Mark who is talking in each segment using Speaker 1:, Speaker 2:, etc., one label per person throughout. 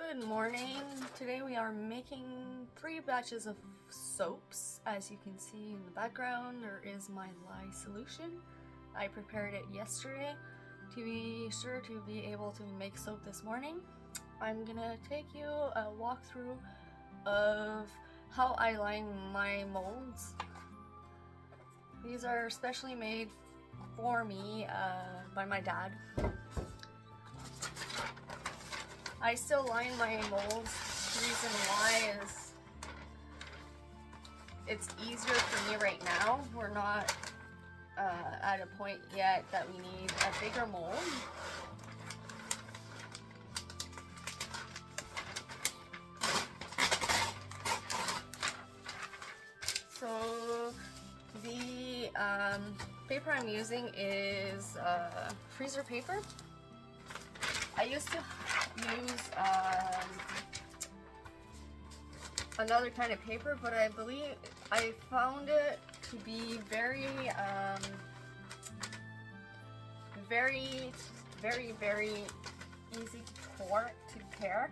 Speaker 1: Good morning. Today we are making 3 batches of soaps. As you can see in the background, there is my lye solution. I prepared it yesterday to be sure to be able to make soap this morning. I'm gonna take you a walkthrough of how I line my molds. These are specially made for me by my dad. I still line my molds. The reason why is it's easier for me right now. We're not at a point yet that we need a bigger mold. So the paper I'm using is freezer paper. I used to use another kind of paper, but I believe I found it to be very easy to care,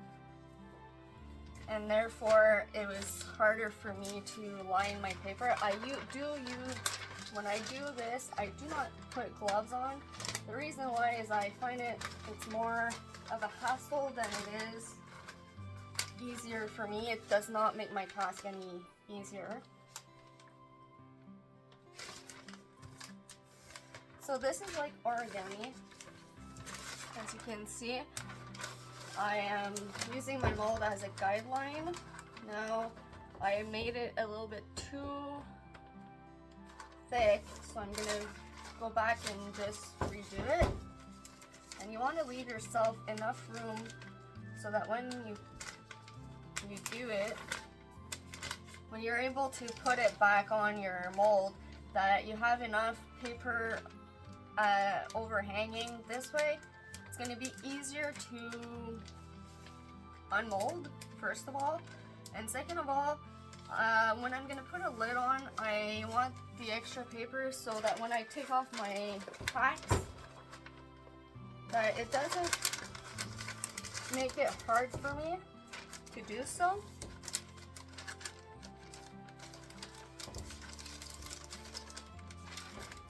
Speaker 1: and therefore it was harder for me to line my paper. When I do this, I do not put gloves on. The reason why is I find it's more of a hassle than it is easier for me. It does not make my task any easier. So this is like origami. As you can see, I am using my mold as a guideline. Now I made it a little bit too thick, so I'm gonna go back and just redo it. And you want to leave yourself enough room so that when you do it, when you're able to put it back on your mold, that you have enough paper overhanging. This way it's going to be easier to unmold, first of all, and second of all, when I'm going to put a lid on, I want the extra paper so that when I take off my packs, that it doesn't make it hard for me to do so.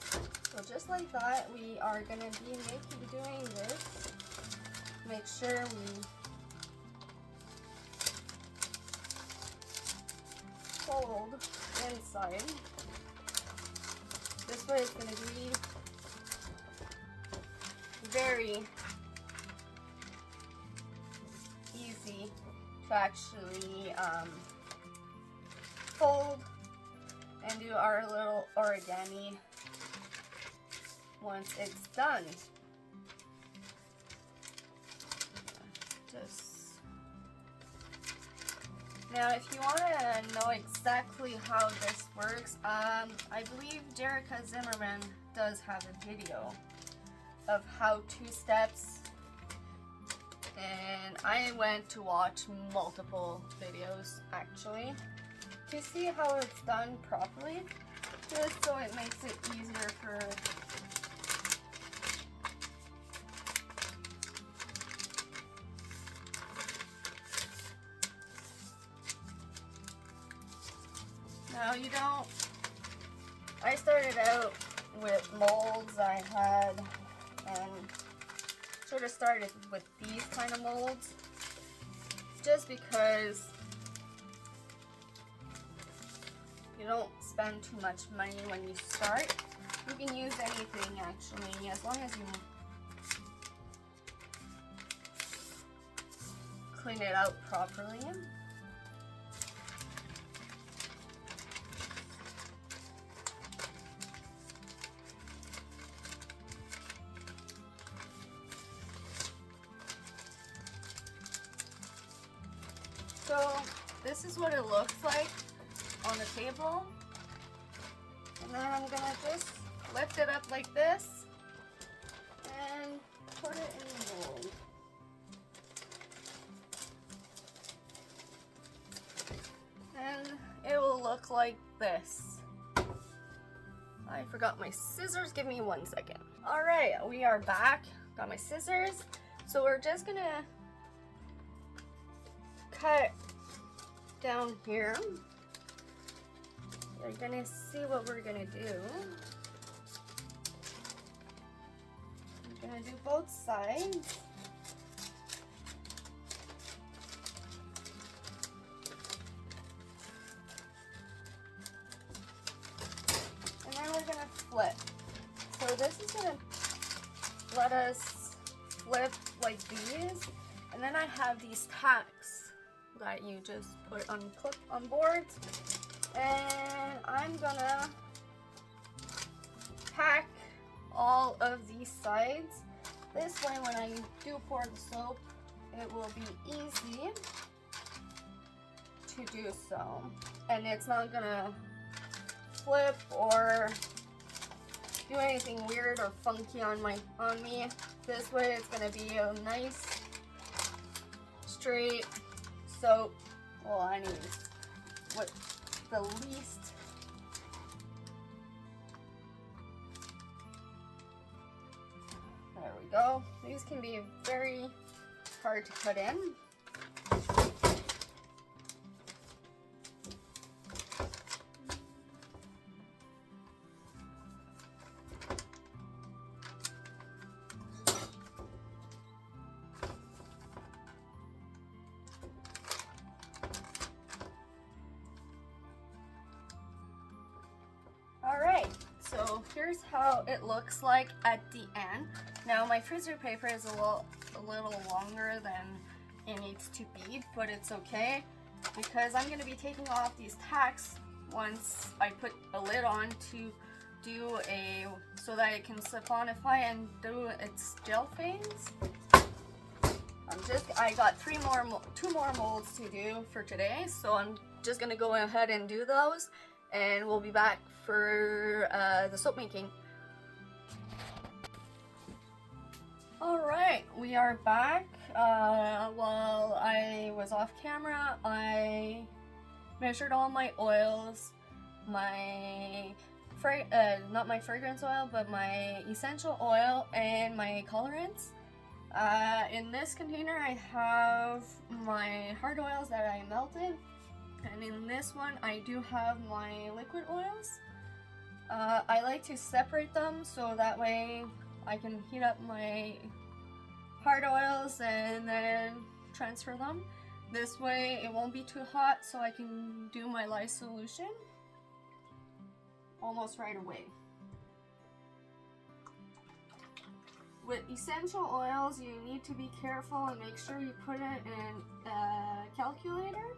Speaker 1: So just like that, we are going to be doing this. Make sure we fold inside. This way it's going to be very easy to actually fold and do our little origami once it's done. Now, if you want to know exactly how this works, I believe Jerica Zimmerman does have a video of how-to steps, and I went to watch multiple videos actually to see how it's done properly, just so it makes it easier for I started out with molds I had, and sort of started with these kind of molds just because you don't spend too much money when you start. You can use anything actually, as long as you clean it out properly. So this is what it looks like on the table, and then I'm gonna just lift it up like this and put it in the mold. And it will look like this. I forgot my scissors, give me 1 second. All right, we are back. Got my scissors. So we're just gonna cut down here. You're gonna see what we're gonna do. I'm gonna do both sides. And then we're gonna flip. So this is gonna let us flip like these. And then I have these tacks that you just put on boards. And I'm gonna tack all of these sides. This way when I do pour the soap, it will be easy to do so. And it's not gonna flip or do anything weird or funky on me. This way it's gonna be a nice straight soap. Well, anyways, what the least there we go. These can be very hard to put in. So here's how it looks like at the end. Now my freezer paper is a little longer than it needs to be, but it's okay because I'm going to be taking off these tacks once I put a lid on to do so that it can siphonify and do its gel phase. I got two more molds to do for today, so I'm just going to go ahead and do those. And we'll be back for the soap making. Alright, we are back. While I was off camera, I measured all my oils, not my fragrance oil, but my essential oil and my colorants. In this container I have my hard oils that I melted. And in this one, I do have my liquid oils. I like to separate them so that way I can heat up my hard oils and then transfer them. This way it won't be too hot so I can do my lye solution almost right away. With essential oils, you need to be careful and make sure you put it in a calculator.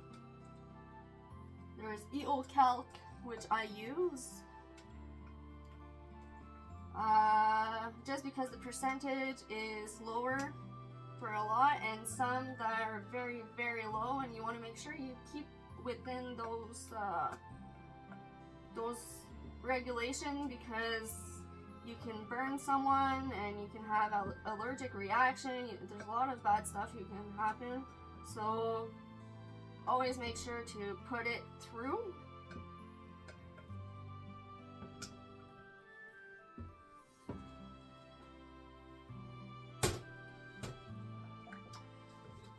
Speaker 1: There's EOCalc, which I use, just because the percentage is lower for a lot, and some that are very, very low, and you want to make sure you keep within those regulations, because you can burn someone and you can have an allergic reaction. There's a lot of bad stuff you can happen, so always make sure to put it through.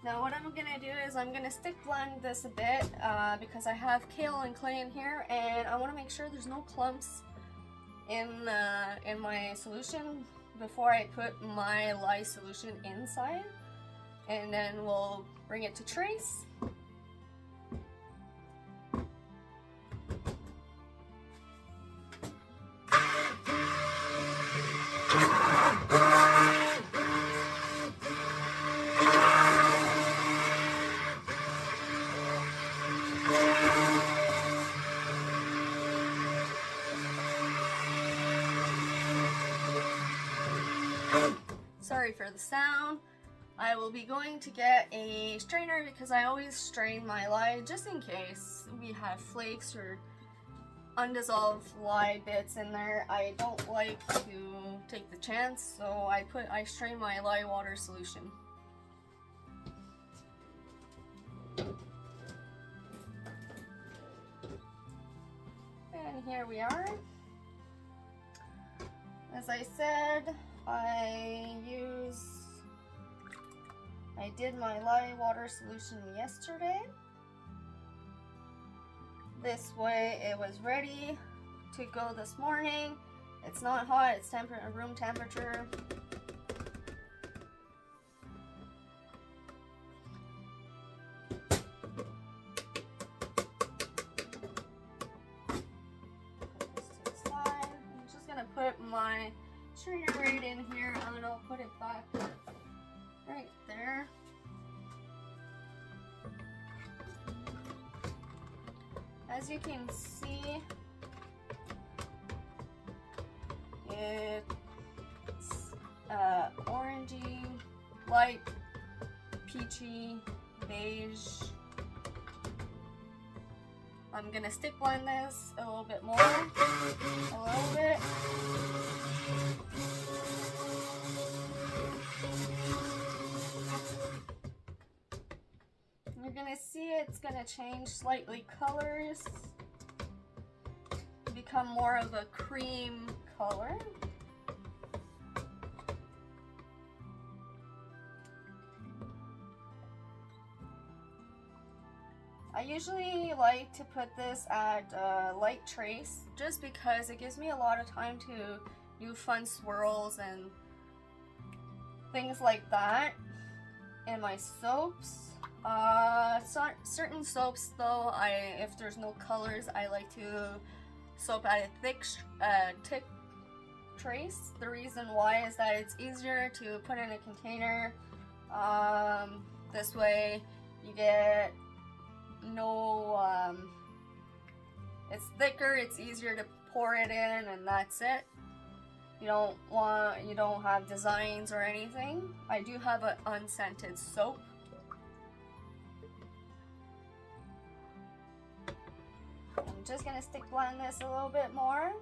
Speaker 1: Now what I'm gonna do is I'm gonna stick blend this a bit because I have kale and clay in here, and I want to make sure there's no clumps in my solution before I put my lye solution inside, and then we'll bring it to trace. Sorry for the sound. I will be going to get a strainer because I always strain my lye just in case we have flakes or undissolved lye bits in there. I don't like to take the chance, so I strain my lye water solution. And here we are. As I said, I I did my lye water solution yesterday. This way it was ready to go this morning. It's not hot, it's room temperature. I'm just gonna put my strainer right in here and then I'll put it back right there. As you can see, it's orangey, light, peachy, beige. I'm gonna stick blend this a little bit more, a little bit. You're gonna see it's gonna change slightly colors, become more of a cream color. I usually like to put this at light trace just because it gives me a lot of time to do fun swirls and things like that in my soaps. Certain soaps though, if there's no colors, I like to soap at a thick trace. The reason why is that it's easier to put in a container. This way you get it's thicker, it's easier to pour it in, and that's it. You don't have designs or anything. I do have an unscented soap. I'm just gonna stick blend this a little bit more.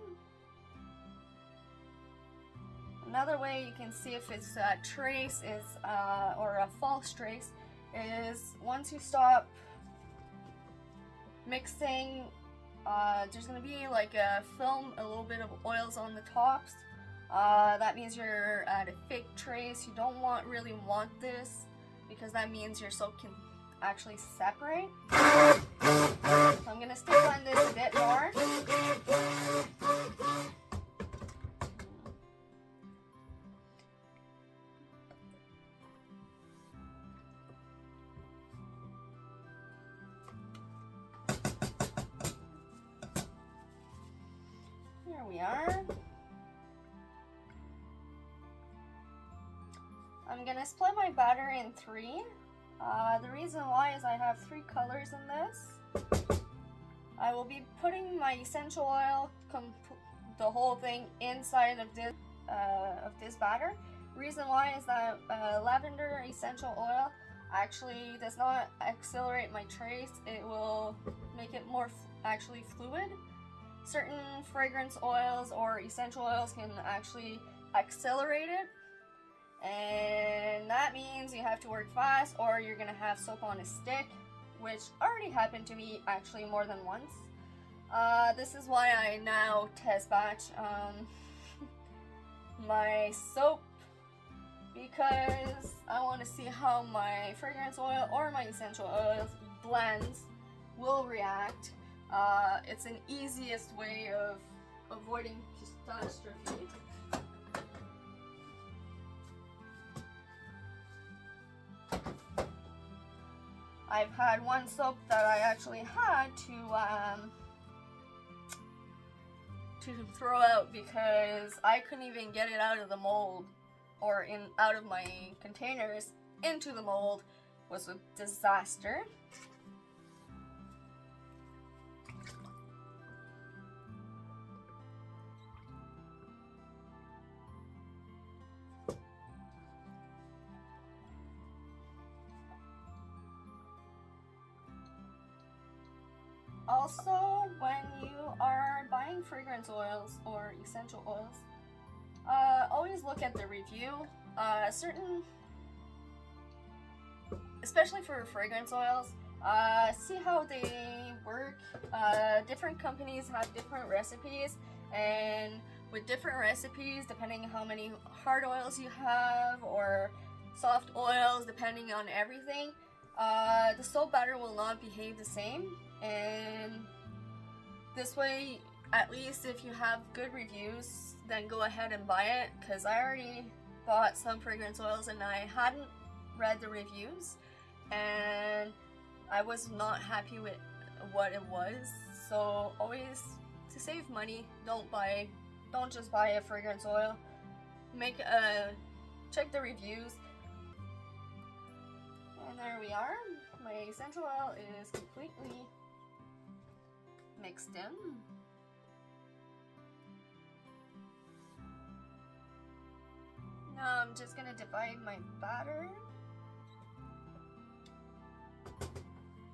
Speaker 1: Another way you can see if it's a trace is or a false trace is once you stop mixing, there's gonna be like a film, a little bit of oils on the tops. That means you're at a fake trace. You don't really want this because that means your soap can actually separate. So I'm gonna stick blend this a bit more. Here we are. I'm gonna split my batter in three. The reason why is I have three colors in this. I will be putting my essential oil, the whole thing inside of this batter. Reason why is that lavender essential oil actually does not accelerate my trace. It will make it more actually fluid. Certain fragrance oils or essential oils can actually accelerate it, and that means you have to work fast or you're gonna have soap on a stick, which already happened to me actually more than once. This is why I now test batch my soap, because I want to see how my fragrance oil or my essential oils blends will react. It's an easiest way of avoiding catastrophe. I've had one soap that I actually had to throw out because I couldn't even get it out of the mold or out of my containers into the mold. It was a disaster. Also, when you are buying fragrance oils or essential oils, always look at the review. Especially for fragrance oils, see how they work. Different companies have different recipes, and with different recipes, depending how many hard oils you have or soft oils depending on everything, the soap batter will not behave the same. And this way, at least if you have good reviews, then go ahead and buy it, because I already bought some fragrance oils and I hadn't read the reviews and I was not happy with what it was. So always, to save money, don't just buy a fragrance oil. Check the reviews. And there we are. My essential oil is completely mixed in. Now I'm just gonna divide my batter.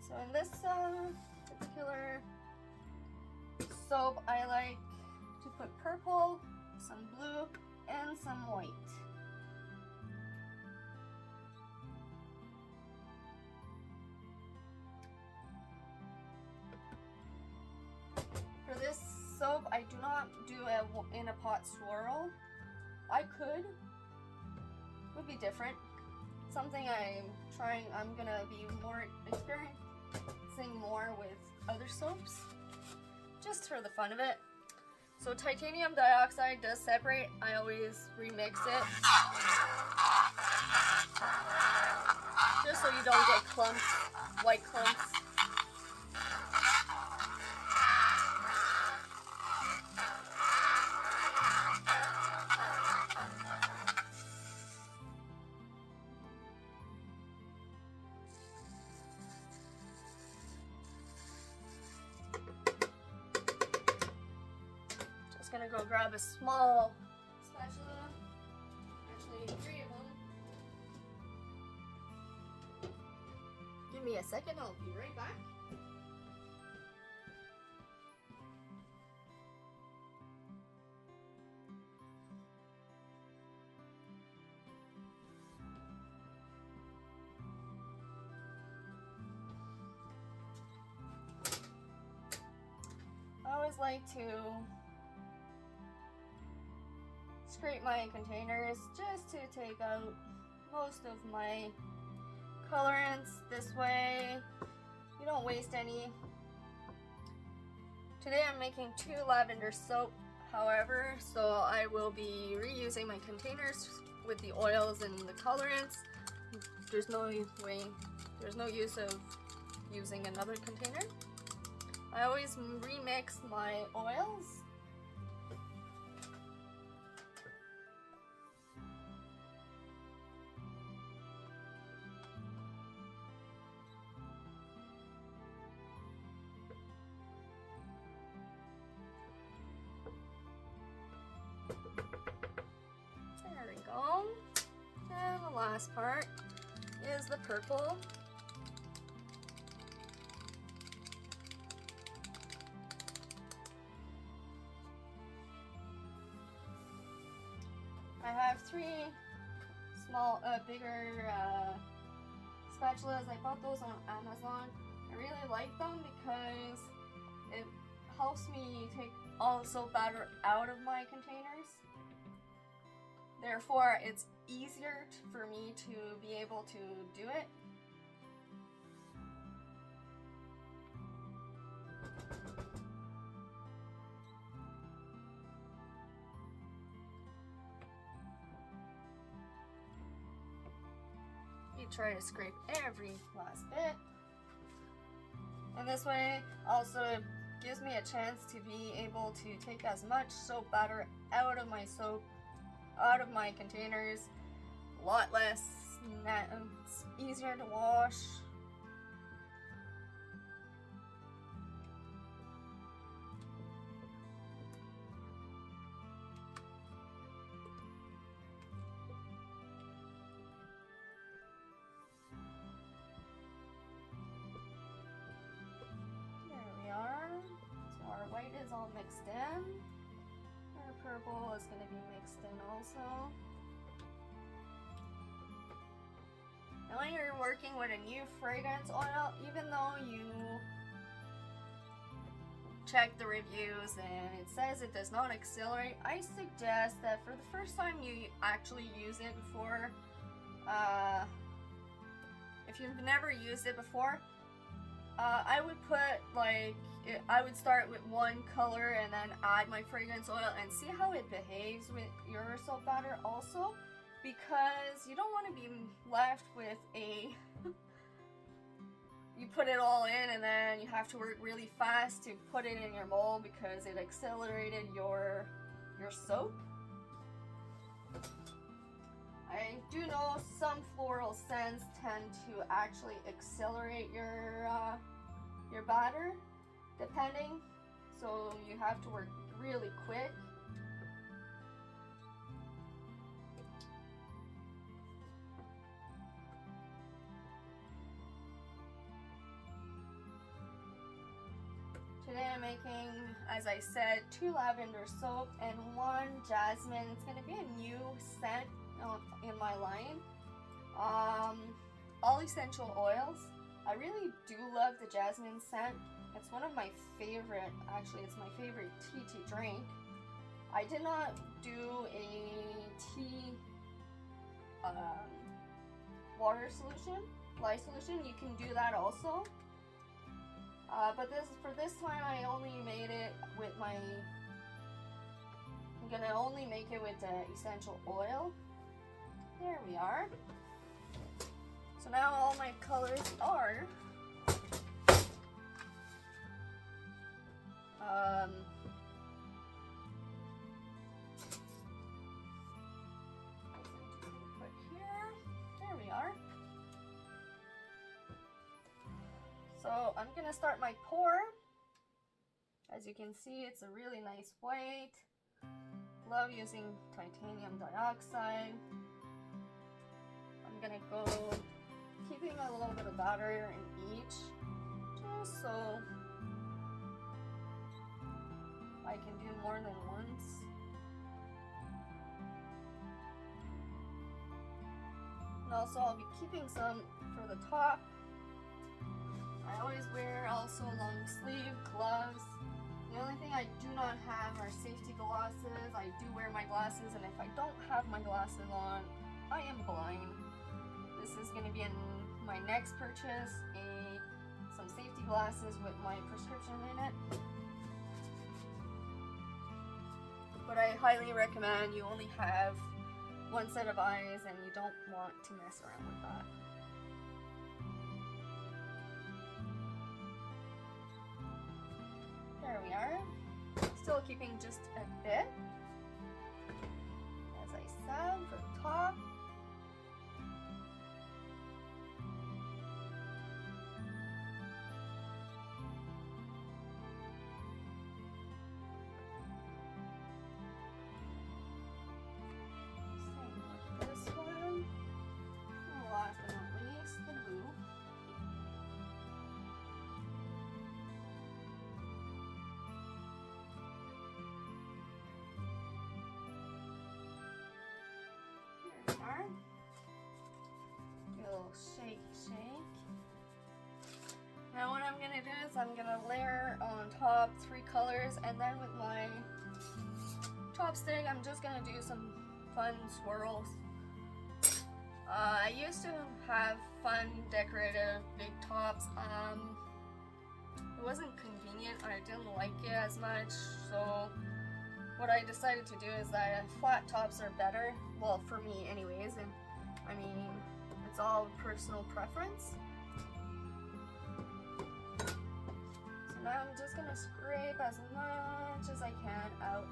Speaker 1: So in this particular soap, I like to put purple, some blue, and some white. For this soap, I do not do a in a pot swirl. I could, would be different. Something I'm gonna be more experiencing more with other soaps, just for the fun of it. So titanium dioxide does separate. I always remix it, just so you don't get clumps, white clumps. Just gonna go grab a small spatula, actually 3 of them. Give me a second, I'll be right back. I always like to scrape my containers just to take out most of my colorants. This way you don't waste any. Today I'm making 2 lavender soap, however, so I will be reusing my containers with the oils and the colorants. There's no use of using another container. I always remix my oils. There we go. And the last part is the purple. I have 3 small, bigger spatulas. I bought those on Amazon. I really like them because it helps me take all the soap batter out of my containers. Therefore, it's easier for me to be able to do it. You try to scrape every last bit. And this way also gives me a chance to be able to take as much soap batter out of my containers. A lot less, it's easier to wash. White is all mixed in. Our purple is going to be mixed in also. And when you're working with a new fragrance oil, even though you check the reviews and it says it does not accelerate, I suggest that for the first time you actually use it before if you've never used it before, I would put I would start with one color and then add my fragrance oil and see how it behaves with your soap batter also, because you don't want to be left with a you put it all in and then you have to work really fast to put it in your mold because it accelerated your soap. I do know some floral scents tend to actually accelerate your batter, depending. So you have to work really quick. Today I'm making, as I said, 2 lavender soap and 1 jasmine. It's going to be a new scent in my line. All essential oils. I really do love the jasmine scent. It's one of my favorite, actually it's my favorite tea to drink. I did not do a tea water solution, lye solution. You can do that also. But for this time I only made it with I'm gonna only make it with the essential oil. There we are. So now all my colors are put here. There we are. So I'm gonna start my pour. As you can see, it's a really nice white. Love using titanium dioxide. I'm gonna go keeping a little bit of batter in each, just so I can do more than once. And also I'll be keeping some for the top. I always wear also long sleeve gloves. The only thing I do not have are safety glasses. I do wear my glasses, and if I don't have my glasses on, I am blind. This is going to be in my next purchase, some safety glasses with my prescription in it. But I highly recommend you only have one set of eyes and you don't want to mess around with that. There we are. Still keeping just a bit, as I said, for the top. Same with this one. And last but not least, the blue. Shake. Now what I'm gonna do is I'm gonna layer on top 3 colors, and then with my chopstick I'm just gonna do some fun swirls. I used to have fun decorative big tops. It wasn't convenient. I didn't like it as much, so what I decided to do is that flat tops are better. Well, for me anyways, and I mean, it's all personal preference. So now I'm just gonna scrape as much as I can out.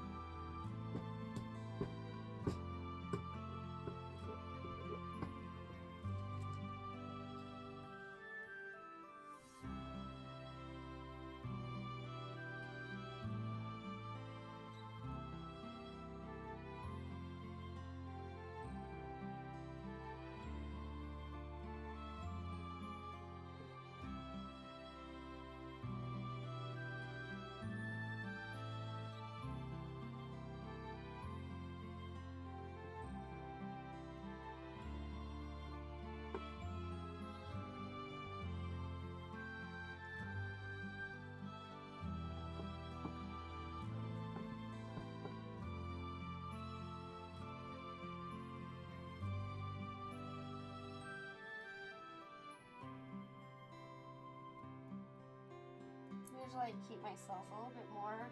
Speaker 1: Usually I keep myself a little bit more.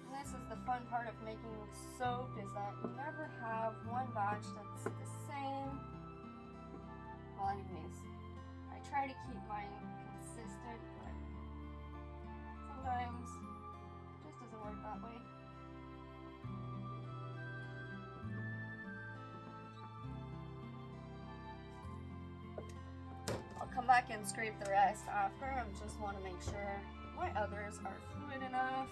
Speaker 1: And this is the fun part of making soap, is that you never have one batch that's the same. Well, anyways, I try to keep mine consistent, but sometimes it just doesn't work that way. I'll come back and scrape the rest after. I just want to make sure my others are fluid enough.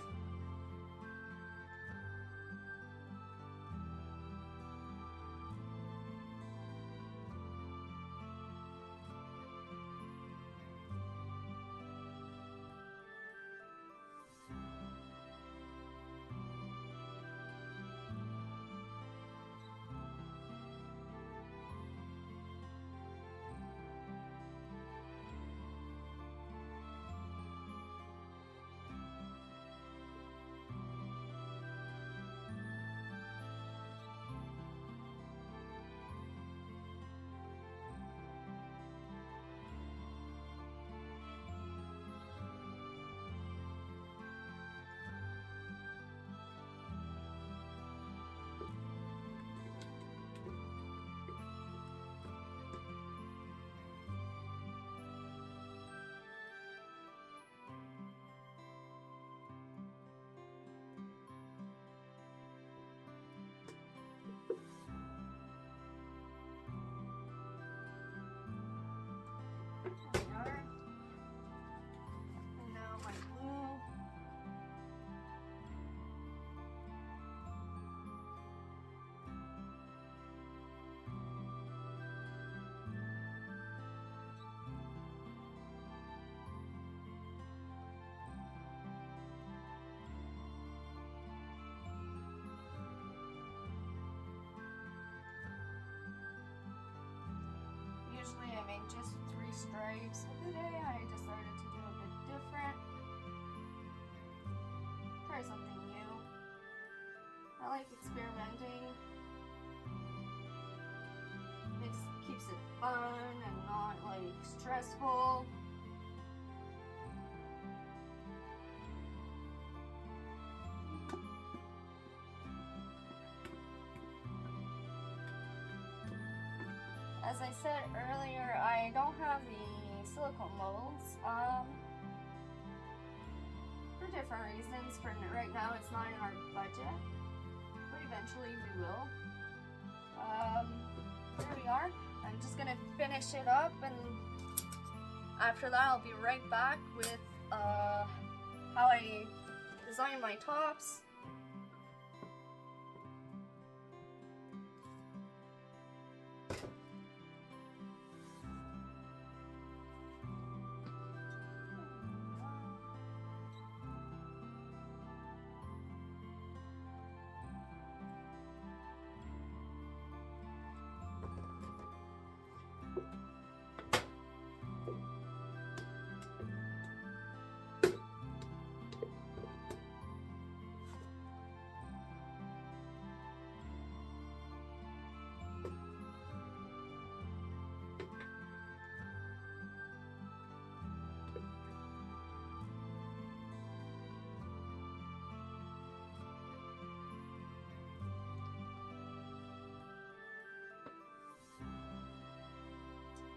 Speaker 1: There we are. And now my glue. Usually I make just 3 stripes, but today I decided to do a bit different. Try something new. I like experimenting. It keeps it fun and not like stressful. As I said earlier, I don't have the silicone molds for different reasons. For right now, it's not in our budget, but eventually we will. There we are. I'm just gonna finish it up, and after that, I'll be right back with how I design my tops.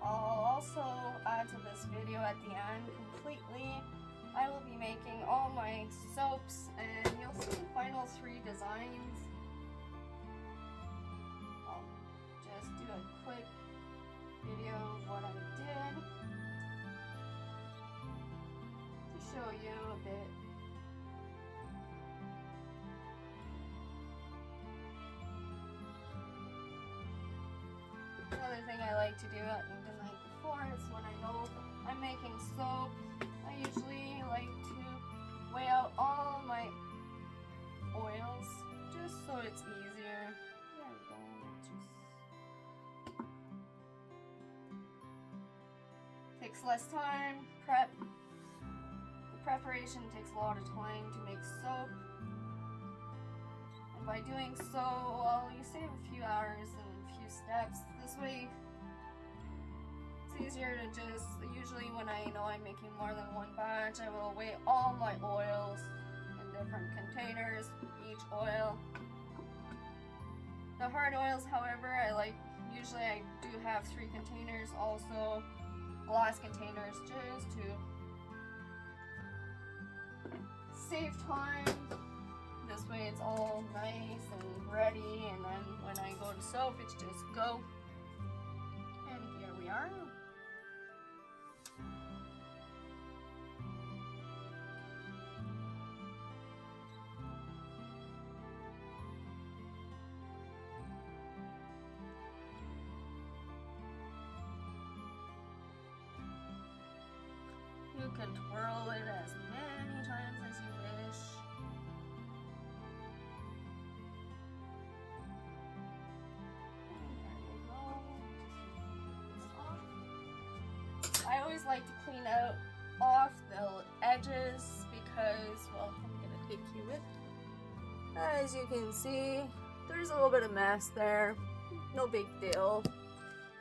Speaker 1: I'll also add to this video at the end completely. I will be making all my soaps, and you'll see the final 3 designs. I'll just do a quick video of what I did to show you a bit. Another thing I like to do at the night before is when I know I'm making soap, I usually like to weigh out all my oils just so it's easier. There we go. Takes less time. The preparation takes a lot of time to make soap. And by doing so, well, you save a few hours and a few steps. This way, it's easier to just, usually when I know I'm making more than one batch, I will weigh all my oils in different containers, each oil. The hard oils, however, usually I do have 3 containers, also glass containers, just to save time. This way it's all nice and ready, and then when I go to soap, it's just go. And here we are. You can twirl it as many times as you wish. I always like to clean off the edges because, well, I'm gonna take you with. As you can see, there's a little bit of mess there. No big deal.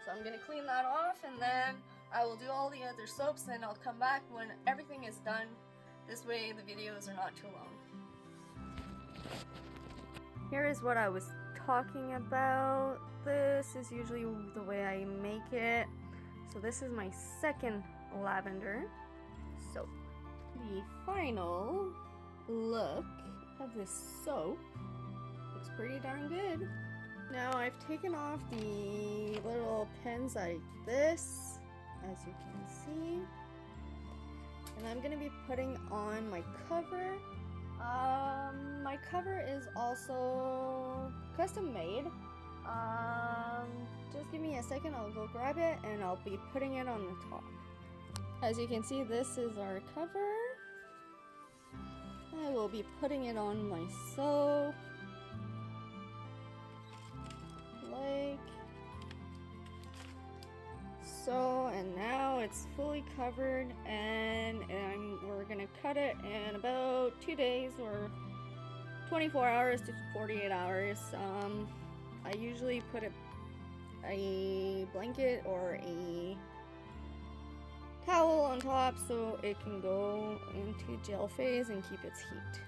Speaker 1: So I'm gonna clean that off, and then I will do all the other soaps, and I'll come back when everything is done. This way the videos are not too long. Here is what I was talking about. This is usually the way I make it. So this is my second lavender soap. The final look of this soap looks pretty darn good. Now I've taken off the little pins like this, as you can see, and I'm gonna be putting on my cover. My cover is also custom made. Just give me a second, I'll go grab it and I'll be putting it on the top. As you can see, this is our cover. I will be putting it on my soap. Like so, and now it's fully covered, and we're gonna cut it in about 2 days or 24 hours to 48 hours. I usually put a blanket or a towel on top so it can go into gel phase and keep its heat.